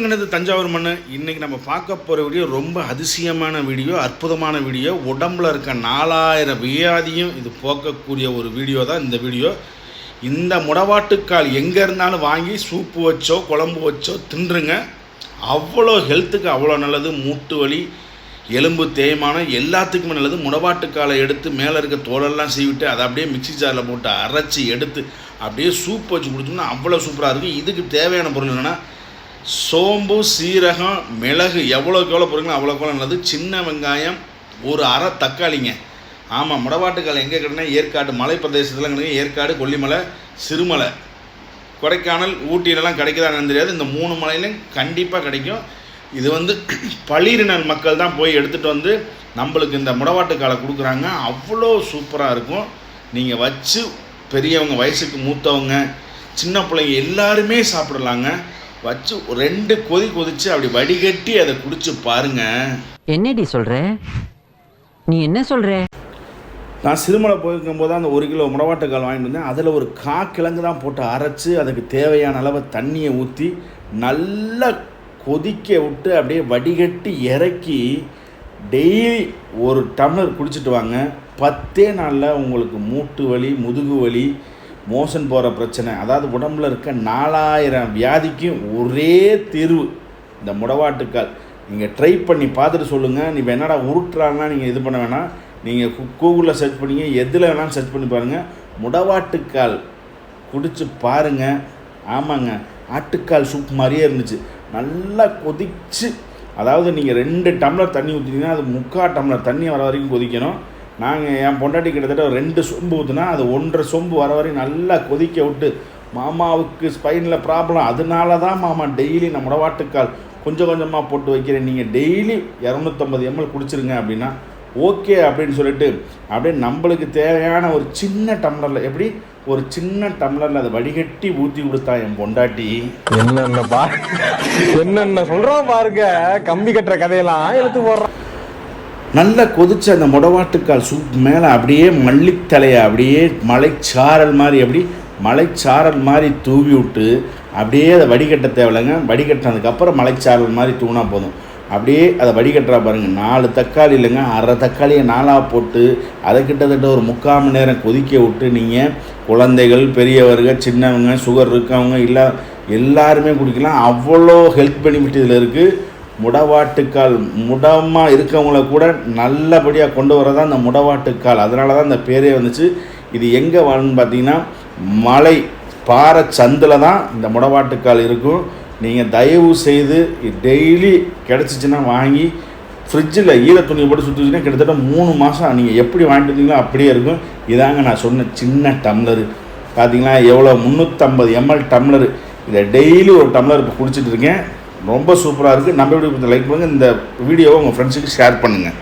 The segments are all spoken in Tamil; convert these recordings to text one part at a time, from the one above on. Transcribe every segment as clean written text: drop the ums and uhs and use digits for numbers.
வணக்கங்கிறது தஞ்சாவூர் மண். இன்றைக்கி நம்ம பார்க்க போகிற வீடியோ ரொம்ப அதிசயமான வீடியோ, அற்புதமான வீடியோ. உடம்பில் இருக்க 4000 வியாதியும் இது போக்கக்கூடிய ஒரு வீடியோ தான் இந்த வீடியோ. இந்த முடவாட்டுக்கால் எங்கே இருந்தாலும் வாங்கி சூப்பு வச்சோ குழம்பு வச்சோ தின்றுங்க. அவ்வளோ ஹெல்த்துக்கு அவ்வளோ நல்லது. மூட்டு வலி, எலும்பு தேய்மானம் எல்லாத்துக்குமே நல்லது. முடவாட்டுக்காலை எடுத்து மேலே இருக்க தோலெல்லாம் சீவிட்டு அதை அப்படியே மிக்சி ஜாரில் போட்டு அரைச்சி எடுத்து அப்படியே சூப் வச்சு கொடுத்தோம்னா அவ்வளோ சூப்பராக இருக்குது. இதுக்கு தேவையான பொருள் என்னென்னா சோம்பு, சீரகம், மிளகு, எவ்வளோக்கு எவ்வளோ பொருளுங்களோ அவ்வளோக்கு நல்லது. சின்ன வெங்காயம், ஒரு அரை தக்காளிங்க. ஆமாம், முடவாட்டுக்கால் எங்கே கிடைக்குன்னா ஏற்காடு மலை பிரதேசத்தில் கிடைக்கும். ஏற்காடு, கொல்லிமலை, சிறுமலை, கொடைக்கானல், ஊட்டியிலலாம் கிடைக்குதான்னு தெரியாது. இந்த 3 மலையிலும் கண்டிப்பாக கிடைக்கும். இது பளிரினர் மக்கள் தான் போய் எடுத்துகிட்டு வந்து நம்மளுக்கு இந்த முடவாட்டுக்காலை கொடுக்குறாங்க. அவ்வளோ சூப்பராக இருக்கும். நீங்கள் வச்சு பெரியவங்க, வயசுக்கு மூத்தவங்க, சின்ன பிள்ளைங்க எல்லாருமே சாப்பிடலாங்க. வச்சு 2 கொதி கொதிச்சு அப்படி வடிகட்டி அதை குடிச்சு பாருங்க. என்னடி சொல்ற? நீ என்ன சொல்ற? நான் சிறுமலை போயிருக்கும் போது அந்த 1 கிலோ முடவாட்டுக்கால் வாங்கிட்டு வந்தேன். அதில் ஒரு கிழங்கு தான் போட்டு அரைச்சி அதுக்கு தேவையான அளவு தண்ணியை ஊற்றி நல்லா கொதிக்க விட்டு அப்படியே வடிகட்டி இறக்கி டெய்லி 1 டம்ளர் குடிச்சிட்டு வாங்க. 10 நாளில் உங்களுக்கு மூட்டு வலி, முதுகு வலி, மோஷன் போகிற பிரச்சனை, அதாவது உடம்புல இருக்க 4000 வியாதிக்கும் ஒரே தீர்வு இந்த முடவாட்டுக்கால். நீங்கள் ட்ரை பண்ணி பார்த்துட்டு சொல்லுங்கள். நீ என்னடா உருட்டுறாங்கன்னா நீங்கள் இது பண்ண வேணாம். நீங்கள் கூகுளில் சர்ச் பண்ணிங்க, எதில் வேணாலும் சர்ச் பண்ணி பாருங்கள். முடவாட்டுக்கால் குடிச்சு பாருங்கள். ஆமாங்க, ஆட்டுக்கால் சூப் மாதிரியே இருந்துச்சு. நல்லா கொதிச்சு, அதாவது நீங்கள் 2 டம்ளர் தண்ணி ஊற்றினீங்கன்னா அது 3/4 டம்ளர் தண்ணி வர வரைக்கும் கொதிக்கணும். நாங்கள் என் பொண்டாட்டி கிட்டத்தட்ட 2 சொம்பு ஊற்றுனா அது 1.5 சொம்பு வர வரைக்கும் நல்லா கொதிக்க விட்டு, மாமாவுக்கு ஸ்பைனில் ப்ராப்ளம், அதனால தான் மாமா டெய்லி நான் முடவாட்டுக்கால் கொஞ்சம் கொஞ்சமாக போட்டு வைக்கிறேன், நீங்கள் டெய்லி 250 ml குடிச்சிருங்க அப்படின்னா ஓகே அப்படின்னு சொல்லிட்டு அப்படியே நம்மளுக்கு தேவையான ஒரு சின்ன டம்ளரில், எப்படி ஒரு சின்ன டம்ளரில் அதை வடிகட்டி ஊற்றி கொடுத்தா என் பொண்டாட்டி. என்னென்ன சொல்கிறோம் பாருங்க, கம்பி கட்டுற கதையெல்லாம் எடுத்து போடுறோம். நல்லா கொதிச்சு அந்த முடவாட்டுக்கால் சூப் மேலே அப்படியே மல்லித்தலையை அப்படியே மலைச்சாரல் மாதிரி தூவி விட்டு அப்படியே அதை வடிகட்ட தேவையில்லைங்க. வடிகட்டினதுக்கப்புறம் மலைச்சாரல் மாதிரி தூணா போதும். அப்படியே அதை வடிகட்டுறா பாருங்கள். 4 தக்காளி இல்லைங்க, அரை தக்காளியை 4ஆக போட்டு அதை கிட்டத்தட்ட ஒரு 3/4 மணி நேரம் கொதிக்க விட்டு நீங்கள் குழந்தைகள், பெரியவர்கள், சின்னவங்க, சுகர் இருக்கவங்க எல்லாருமே குடிக்கலாம். அவ்வளோ ஹெல்த் பெனிஃபிட் இதில் இருக்குது. முடவாட்டுக்கால் முடமாக இருக்கவங்கள கூட நல்லபடியாக கொண்டு வரதான் இந்த முடவாட்டுக்கால். அதனால தான் இந்த பேரே வந்துச்சு. இது எங்கே வாழுன்னு பார்த்தீங்கன்னா மலை பாறை சந்தில் தான் இந்த முடவாட்டுக்கால் இருக்கும். நீங்கள் தயவு செய்து டெய்லி கிடச்சிச்சின்னா வாங்கி ஃப்ரிட்ஜில் ஈர துணியை போட்டு சுற்றிச்சின்னா கிட்டத்தட்ட 3 மாதம் நீங்கள் எப்படி வாங்கிட்டு வந்தீங்களோ அப்படியே இருக்கும். இதாங்க நான் சொன்ன சின்ன டம்ளரு. பார்த்தீங்களா எவ்வளோ, 350 ml டம்ளரு. இதை டெய்லி ஒரு டம்ளர் இப்போ குடிச்சிட்டு இருக்கேன். ரொம்ப சூப்பராக இருக்குது. நம்ம வீடியோ லைக் பண்ணுங்கள், இந்த வீடியோவை உங்கள் ஃப்ரெண்ட்ஸுக்கு ஷேர் பண்ணுங்கள்.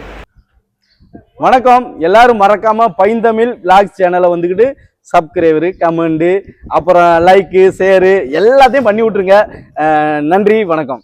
வணக்கம், எல்லாரும் மறக்காமல் பைந்தமிழ் விளாக்ஸ் சேனலை வந்துக்கிட்டு சப்ஸ்கிரைபரு, கமெண்டு, அப்புறம் லைக்கு, ஷேரு எல்லாத்தையும் பண்ணி விட்ருங்க. நன்றி, வணக்கம்.